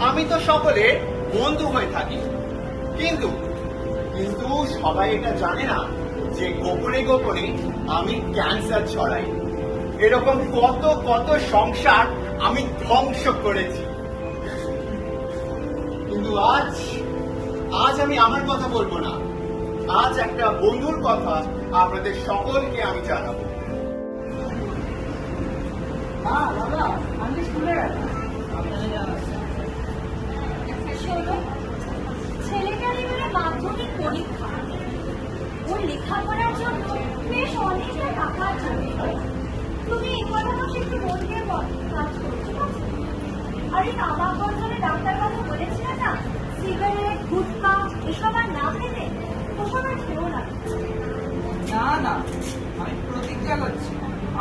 আমি তো সকলের বন্ধু হয়ে থাকি, কিন্তু কিন্তু সবাই এটা জানে না যে গোপনে গোপনে আমি ক্যান্সার ছড়াই। এরকম কত কত সংসার আমি ধ্বংস করেছি। কিন্তু আজ আজ আমি আমার কথা বলবো না, আজ একটা বন্ধুর কথা আপনাদের সকলকে আমি জানাবো। ছেলেটার এবারে মাধ্যমিক পরীক্ষা, ওর লেখাপড়ার জন্য বেশ অনেকটা টাকা জমে। তুমি এই কথাটা একটু মন দিয়ে কাজ করছো। আর এই তামাক বর্জনে ডাক্তার বাবু বলেছিলেন না, সিগারেট গুটখা এসব আর না খেতে, ওসব আর খেয়েও না। না না, আমি প্রতিজ্ঞা করছি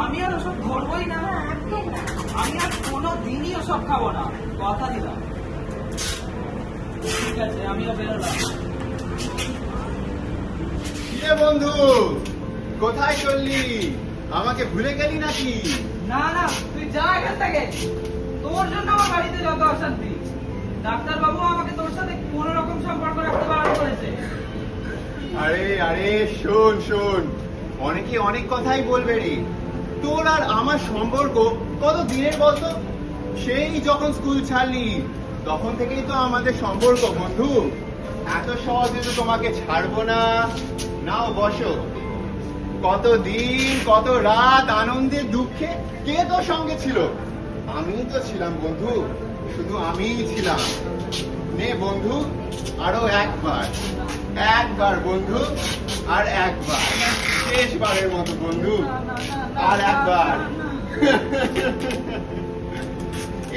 আমি আর ওসব ধরবই না। একদম না। আমি আর কোনোদিনই ওসব খাবো না, কথা দিলাম। ঠিক আছে, আমিও বেরোলাম। কিরে বন্ধু, কোথায় চললি? আমাকে ভুলে গেলি নাকি? না না, তুই যা এখান থেকে। তোর জন্য আমার বাড়িতে যত অশান্তি। ডাক্তার বাবু আমাকে তোর সাথে কোন রকম সম্পর্ক রাখতে বারণ করেছে। আরে আরে শোন শোন, অনেকে অনেক কথাই বলবে রে। তোর আর আমার সম্পর্ক কত দিনের বলতো? সেই যখন স্কুল ছাড়লি তখন থেকেই তো আমাদের সম্পর্ক বন্ধু। এত সহজে তো তোমাকে ছাড়বো না। নাও বসো। কত দিন কত রাত আনন্দে দুঃখে কে তোর সঙ্গে ছিল? আমিই তো ছিলাম বন্ধু, শুধু আমিই ছিলাম। নে বন্ধু, আরো একবার, একবার বন্ধু, আর একবার, শেষবারের মতো বন্ধু, আর একবার।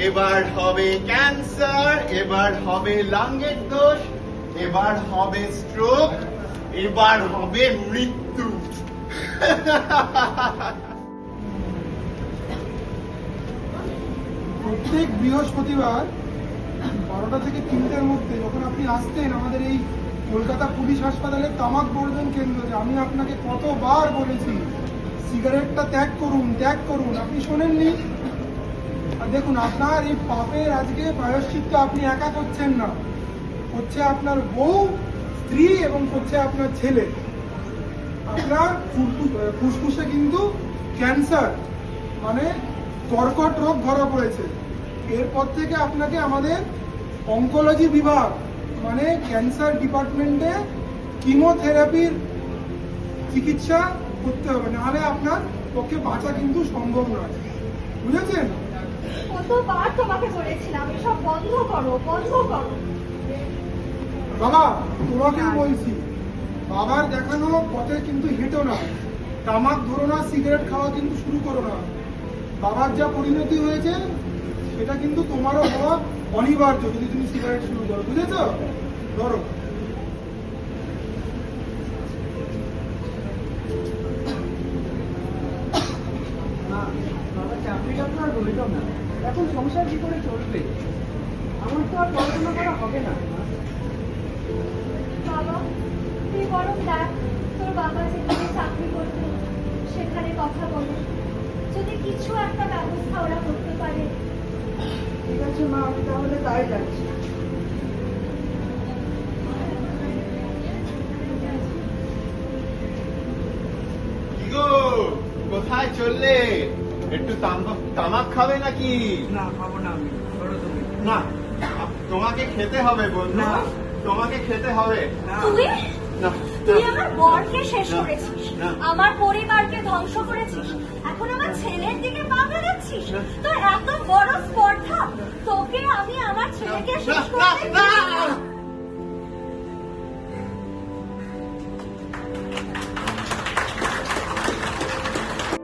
এবার হবে ক্যান্সার, এবার হবে লাংয়ের দোষ, এবার হবে স্ট্রোক, এবার হবে মৃত্যু। প্রত্যেক বৃহস্পতিবার 12টা থেকে 3টার মধ্যে যখন আপনি আসতেন আমাদের এই কলকাতা পুলিশ হাসপাতালের তামাক বর্জন কেন্দ্রে, আমি আপনাকে কতবার বলেছি সিগারেটটা ত্যাগ করুন ত্যাগ করুন, আপনি শোনেননি। আর দেখুন, আপনার এই পাপের আজকে প্রায়শ্চিত্ত আপনি একা করছেন না, করছে আপনার বউ, স্ত্রী এবং করছে আপনার ছেলে। আপনার ফুসফুসে কিন্তু ক্যান্সার মানে কর্কট রোগ ধরা পড়েছে। এরপর থেকে আপনাকে আমাদের অঙ্কোলজি বিভাগ মানে ক্যান্সার ডিপার্টমেন্টে কিমোথেরাপির চিকিৎসা করতে হবে, নাহলে আপনার পক্ষে বাঁচা কিন্তু সম্ভব নয়, বুঝেছেন? কতবার তোমাকে বলেছিলাম এসব বন্ধ করো বন্ধ করো। বাবা, তোমাকেও বলছি, বাবার দেখানো পথে কিন্তু হেঁটো না। তামাক ধরো না, সিগারেট খাওয়া কিন্তু শুরু করো না। বাবার যা পরিণতি হয়েছে সেটা কিন্তু তোমারও হওয়া অনিবার্য যদি তুমি সিগারেট শুরু করো, বুঝেছ? ধরো। বাবা, চাকরিটা তো আর রইল না, এখন সংসার কি করে চলবে? আমার তো আর পড়াশোনা করা হবে না। বাবা, তুই বরং দেখ তোর বাবা যেখানে চাকরি করতো সেখানে কথা বলে যদি কিছু একটা ব্যবস্থা ওরা করতে পারে। ঠিক আছে মা, আমি তাহলে তাই যাচ্ছি। কি গো, কোথায় চললে? একটু তামাক খাবে নাকি? না, খাবো না আমি। ধরো তুমি। না, তোমাকে খেতে হবে বন্ধু, না। তোমাকে খেতে হবে। না। তুই না, তুই আমার বরকে শেষ না, করেছিস, না। আমার পরিবারকে ধ্বংস করেছিস, এখন আমার ছেলের দিকে পা ফেলাচ্ছিস। না। তোর এত বড় স্পর্ধা, তোকে আমি আমার ছেলেকে শেষ না, করতে না, দিই না।